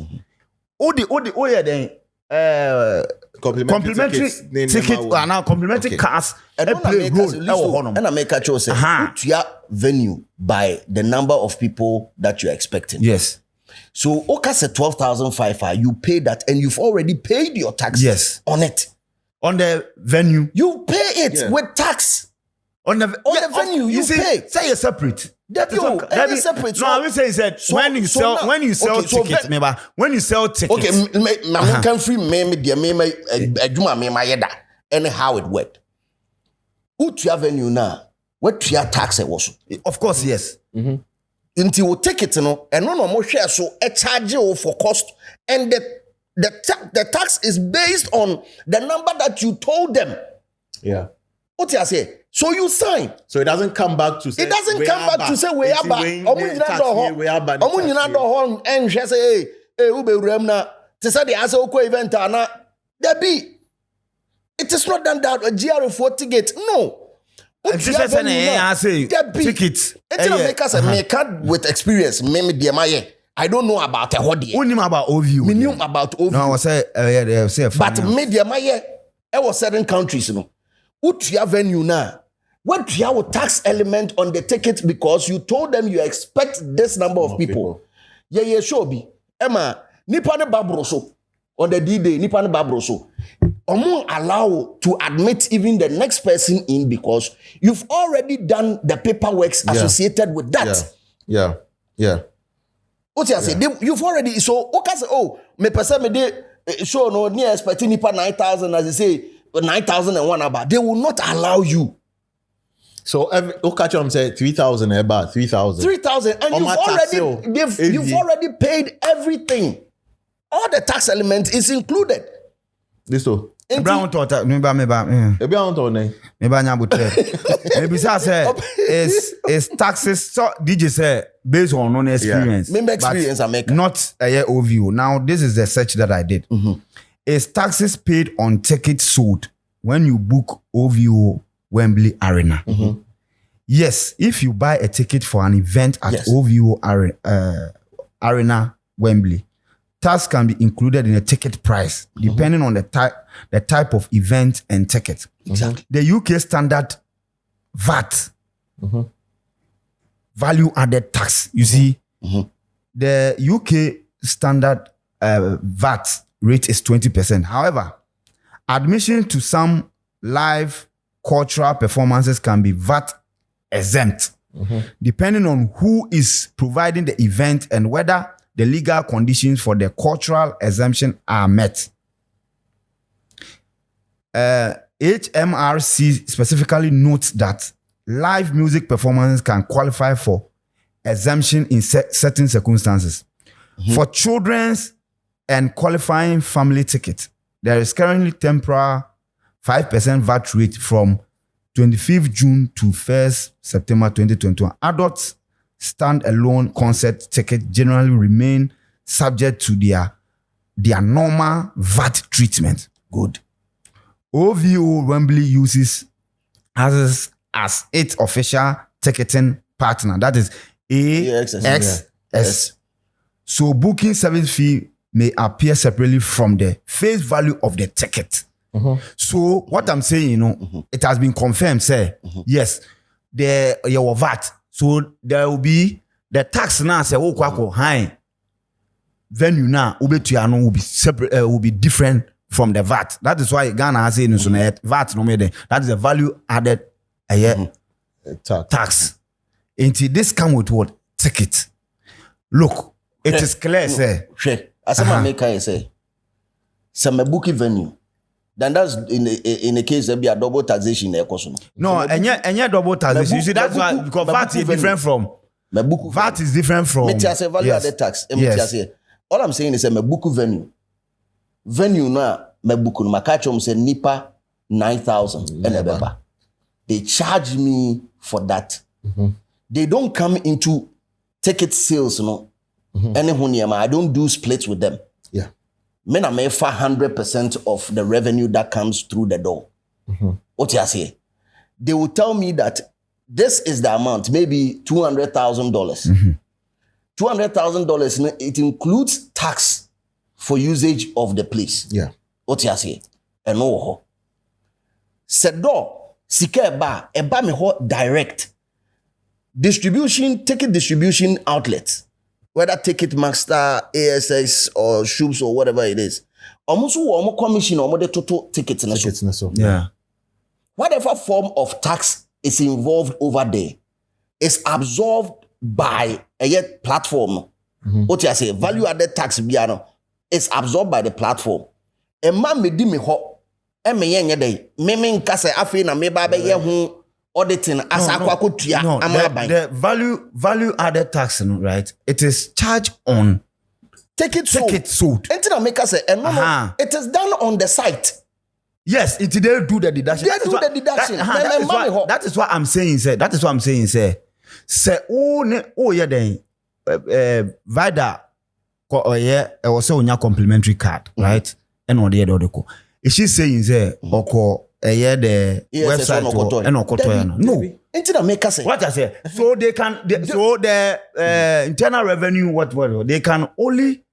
then complimentary ticket and complimentary cars play role and I make a choice put your venue by the number of people that you're expecting. Yes. So okay say 12,500 you pay that and you've already paid your taxes on it. On the venue. You pay it with tax. On the venue, you pay. Say you're separate. That is separate. No, I will say that when you sell tickets, remember, when you sell tickets. Okay, I can free anyhow it worked. Who to your venue now? What to your tax was? Of course, yes. Until you take it, and no more share so a charge you for cost and the tax is based on the number that you told them. Yeah. What you say? So you sign. So it doesn't come back to say. It doesn't come back to say we are back. And she say, hey, ube uremna. To say the answer event na there be. It is not done that a GR4 ticket. No. Tickets. Make us a maker with experience. Maybe dear my. I don't know about a hodi. We knew about OVO. We knew about OVO. No, I was say but media my there was certain countries, you know. What your venue now? What your tax element on the ticket because you told them you expect this number of people. Yeah, sure be. Emma, Nipane Babroso on the D-Day, Nipane Babroso. Omo allow to admit even the next person in because you've already done the paperwork associated with that. Yeah. What you say? You've already okay say me person me de show no near expecting nipa 9,000 as they say 9,001 about. They will not allow you. So say 3,000 about 3,000. 3,000 and you've already paid everything. All the tax element is included. This so. Maybe say it's taxes. So DJ say based on non experience. Member experience I make not a year OVO. Now this is the search that I did. It's taxes paid on tickets sold when you book OVO Wembley Arena. Yes, if you buy a ticket for an event at OVO Arena Wembley, tax can be included in the ticket price depending on the type of event and ticket. Exactly. The UK standard VAT, value added tax. You see, the UK standard VAT rate is 20%. However, admission to some live cultural performances can be VAT exempt, depending on who is providing the event and whether the legal conditions for the cultural exemption are met. HMRC specifically notes that live music performances can qualify for exemption in certain circumstances. For children's and qualifying family tickets, there is currently temporary 5% VAT rate from 25th June to 1st September 2021. Adults stand-alone concert tickets generally remain subject to their normal VAT treatment. Good. OVO Wembley uses as its official ticketing partner. That is AXS. So booking service fee may appear separately from the face value of the ticket. So what I'm saying, it has been confirmed, say, yes, your VAT. So there will be the tax now, say, high venue now, will be separate, will be different from the VAT. That is why Ghana has said, VAT no matter. That is the value added tax. Until this come with what? Ticket. Look, it is clear, say. As a maker say, some booking venue. Then that's in a case there be a double taxation there, no, and yet double taxation. You see, that's why because VAT is different from VAT is different from. Value added tax. All I'm saying is a book venue na me book my catch say nipa 9,000 and they charge me for that. They don't come into ticket sales, I don't do splits with them. Yeah. Men are made for 100% of the revenue that comes through the door. What you say? They will tell me that this is the amount, maybe $200,000. $200,000, it includes tax for usage of the place. Yeah. What you say? And no. Sedo, sika eba me ho direct. Distribution, ticket distribution outlets. Whether Ticketmaster, ASX, or Shoops, or whatever it is. Almost almost commission almost the total tickets. Yeah. Whatever form of tax is involved over there is absorbed by a platform. What you say? Value added tax biano is absorbed by the platform. A man me di me ho. E me yen day. Me nkase afi na me ba be ye ho. Auditing as the value added tax, right? It is charged on ticket sold. It is done on the site. Yes, they do the deduction. That is what I'm saying. That is what I'm saying. Say, Vida, also on your complimentary card, right? And on the other, is she saying say the website no. What I say? So they can. So the internal revenue, what they can only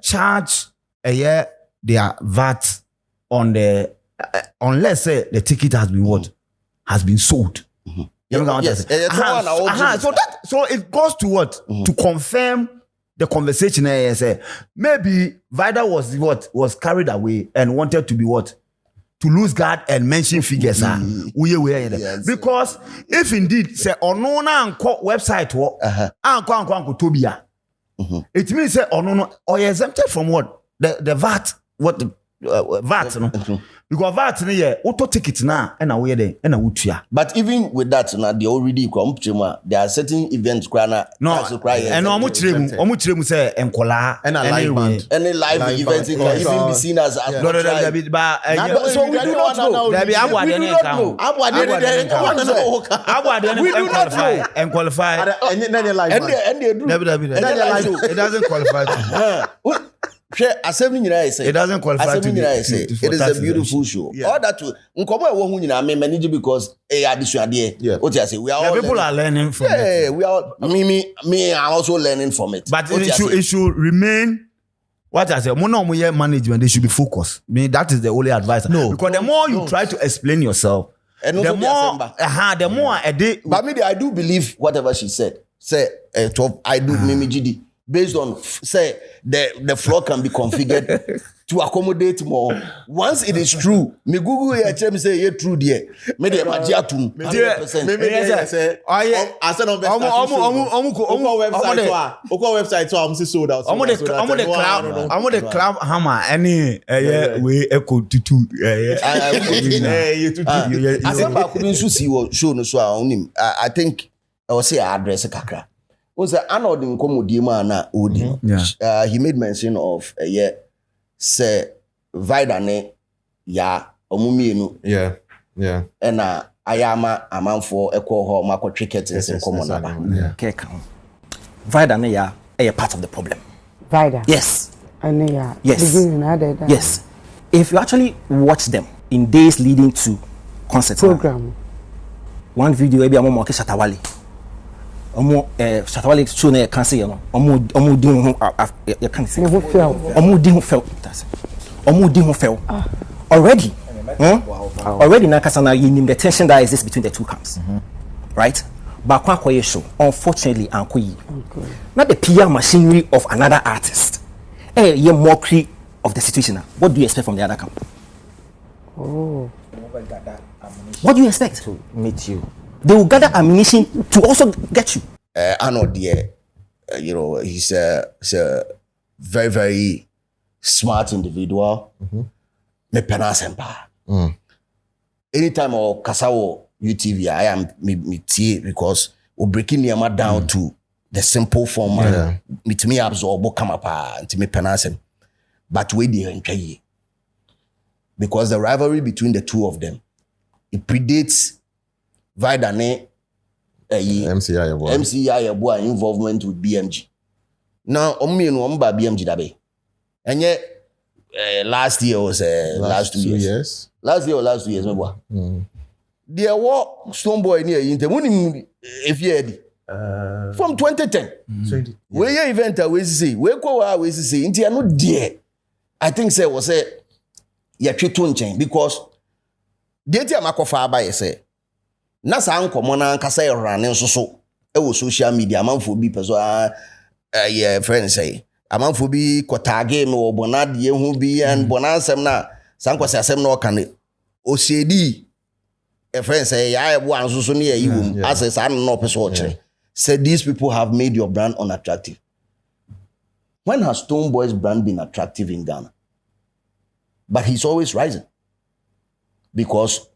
charge their VAT on the unless the ticket has been has been sold. You know what I'm saying? So it goes to what to confirm the conversation. Say maybe Vida was carried away and wanted to be to lose guard and mention figures. Because if indeed say no website tobia, it means say or exempted from what the VAT VAT no. Because VAT auto ticket na and away there and a wutia. But even with that now they already come there are certain events and omuchiremu say enkola and a live band. Any live event can even be seen as so we do not know. We do not know. And qualify. It doesn't qualify to. It doesn't qualify to it is a beautiful show. Yeah. All that too. Because what you say, we are all people are learning from it. We are me are also learning from it. But it should remain. What I say, management, they should be focused. I mean, that is the only advice. No, because the more you try to explain yourself, the more a day. But I do believe whatever she said. Say 12. I do Mimi GD. based on say the floor can be configured to accommodate more. Once it is true, me Google here tell me say yeah true there. Me dey magiatum 100%. I said on website so I'm sold out. I'm the club hammer any way echo tutu I said ba could nso see what show no so onim. I think I will say address kakra. Was Arnold in Komodima na Odi. He made mention of say Vida ne ya omumienu. Yeah. And ayama amanfo ekwo ho mako cricket in Komonaba. Keka. Vida ne ya a part of the problem. Vida. Yes. And yeah. Yes. Yes. If you actually watch them in days leading to concert program. One video maybe I'm more Shatawale. Shatawale show na can say no. Omo di ho you can say. Omo di ho fell. Omo di ho fell. Already. Already na kasana you name the tension that exists between the two camps. Right? But kwa show unfortunately ankoyi. Not the PR machinery of another artist. Ye mockery of the situation. What do you expect from the other camp? Oh. What do you expect? To meet you. They will gather ammunition to also get you. Arnold, he's a very, very smart individual. Me penasempa. Anytime or Kasawo UTV, I am me tea because we're breaking Yama down to the simple form. Me to me absorb come up to me penasem. But we didn't because the rivalry between the two of them, it predates Vida ne MCI involvement with BMG. Now, omba BMG dabe. And yet, last year was last 2 years. Last year or last 2 years, remember? There were Stonebowy near Inter. If you had from 2010. Where your event we see, where go we see, Inter not there. I think say was a treat chain because data makofa by say. Na sa ankomo na nkasa erane nsoso e wo social media amanfo bi peso friend say amanfo bi kotage me wo bonade hu bi and bonansem na sankwase asem na okane osedi friend say ya ebo ansoso na yi wom as say no peso okere say these people have made your brand unattractive. When has Stonebowy's brand been attractive in Ghana? But he's always rising because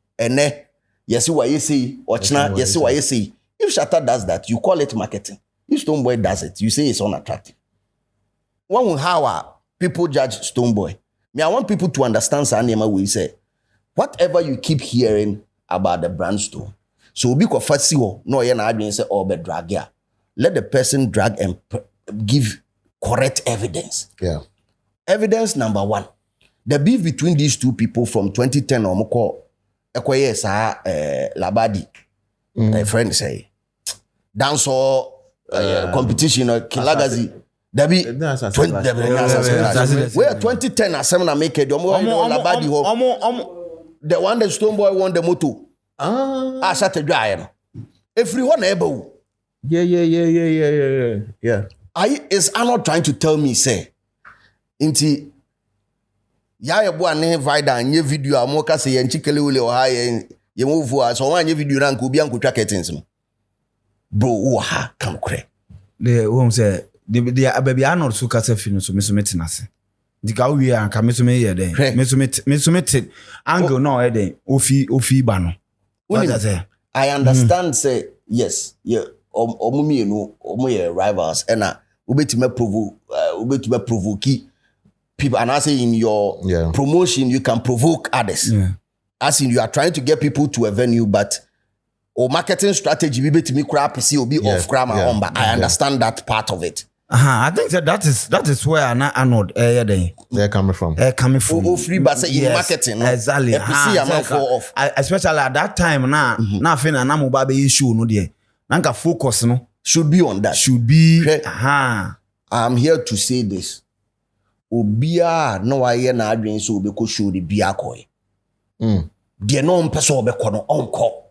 yes, what you see, Ochna, yes, what you see. If Shatta does that, you call it marketing. If Stonebowy does it, you say it's unattractive. How people judge Stonebowy? I want people to understand Sanema we say, whatever you keep hearing about the brand store. So be confessio, no, you're not say oh, but drag yeah. Let the person drag and give correct evidence. Yeah. Evidence number one. The beef between these two people from 2010 or more. Ekoye sa labadi friend say dance competition kilagazi dabi 2010 asem make the labadi ho the one that Stonebowy won the moto shut the dry everyone able yeah is Arnold trying to tell me say inti ya ebo ane Vida anye video amoka se ye nchikele ule oha ye move so wan anye video rank obi ankotwa curtains no bro wo ha kan kure the who say the baby Arnold so kasa fi no so me so metinase dika wi anka me so me ye den me so met angle no e den ofi ba no what does say I understand say yes yeah omumi enu omo ye rivals and obetime provoke people, and I say in your promotion you can provoke others. As in you are trying to get people to a venue, but marketing strategy we bet me crap see will be off grammar on, but I understand that part of it. I think that is where Arnold they're coming from. Free but say in marketing, exactly. Especially at that time now fin na mo ba be issue no there. Nanka focus no should be on that. Should be I'm here to say this. Obia no aye na adwen so obeko show the bia koy. De no mpese obeko no onko.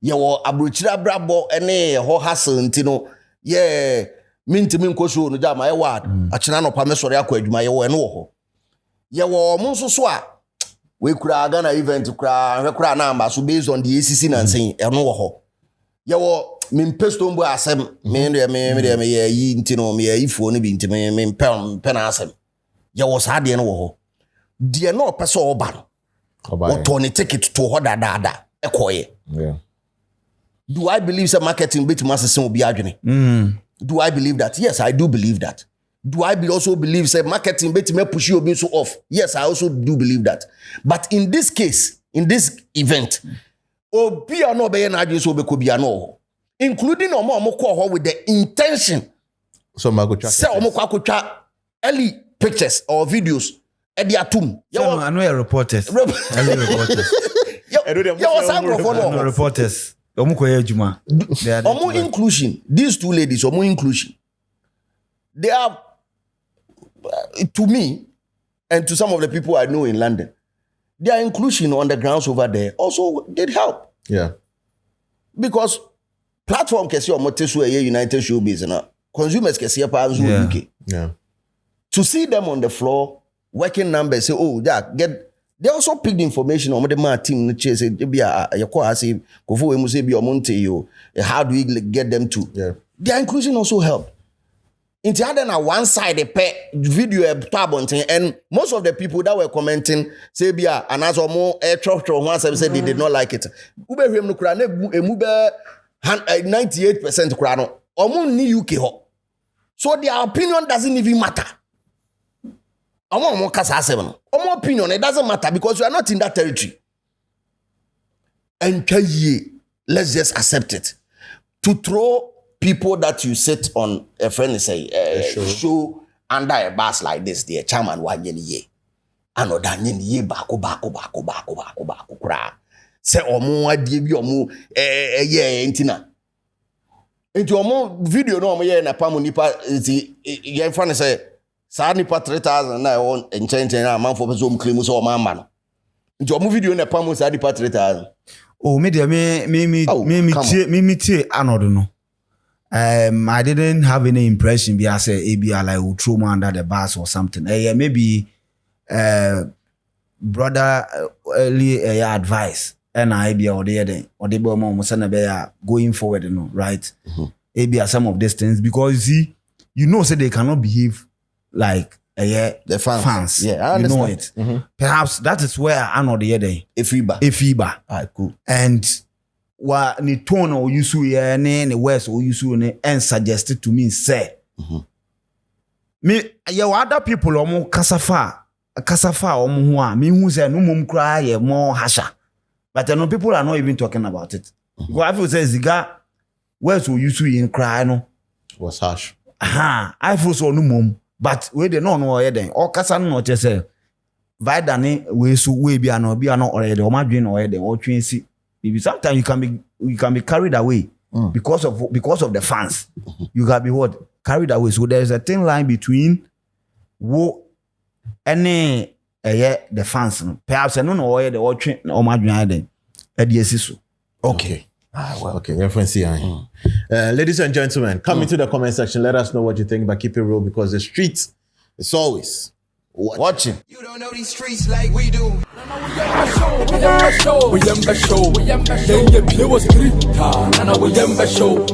Ye wo abrochira brabo ene ho hassle ntino ye minti minko show no jama ye ward achina no pa me sori akọ adwuma ye wo no wo ho ye wo mo nso so a we kura Ghana event kura na amba so based on the ACC na nsen e no wo ho ye wo min Stonebowy asem me ye yi ntino me ye ifo no bi ntime me pe na asem ye wo sa de no wo ho de no pese oba no oto ne ticket to ho da ekoye. Yeah. Do I believe some marketing bit masses will be adwene? Do I believe that? Yes, I do believe that. Do I also believe say marketing bit me push you so off? Yes, I also do believe that. But in this case, in this event, obi ano be na adwene so be ko bia no, including omo call with the intention. So mago say omo kwakotwa early pictures or videos e dia atum. So I know your reporters. Early reporters. No reporters. Omo inclusion. These two ladies, omo inclusion. They are, to me, and to some of the people I know in London, their inclusion on the grounds over there also did help. Yeah. Because platform can see omo tesu a United Showbiz na consumers can see a pa UK. Yeah. To see them on the floor working numbers, say, oh, they also picked information on the man team. Say, how do we get them to? Yeah. Their inclusion also helped. In the other, na one side, a video and most of the people that were commenting say, and as more air truck once said they did not like it. 98% krano. Omo ni UK ho. So their opinion doesn't even matter. Omo opinion, it doesn't matter because you are not in that territory. And let's just accept it. To throw people that you sit on a friendly say show under a bus like this, the chairman wa ye. Ano da ye bako kra. Say omo adie bi omo entina. Enti omo video no omo ye na pamo nipa ye friend say sa nipa 3,000 na won enchange na man for so claim so man man. Nti omo video na pamo sa nipa 3,000. Oh, me tie anodo no. I didn't have any impression be as a like will throw me under the bus or something. Maybe brother early advice and I be or the going forward, you know, right? Maybe some of these things because you know, say they cannot behave like the fans. Yeah, I understand. You know it. Perhaps that is where I know the other day. Fiba. Alright, cool. And what ni tone or you see ne west or you see and suggested to me say me your other people omo kasafa omo ho a me hu say no mum cry ye more hasha but no people are not even talking about it because I feel say ziga west or you see in cry no was harsh. I feel so no mum but we dey no here then or kasa no just say Vida ne we so we be no already o ma dwen no here then o twen si. Sometimes you can be carried away because of the fans. You can be what? Carried away. So there is a thin line between wo any the fans. Perhaps I don't know why the watching or my then. Okay. Well, okay. Ladies and gentlemen, come into the comment section. Let us know what you think, but keep it real because the streets is always watching. You don't know these streets like we do. We show.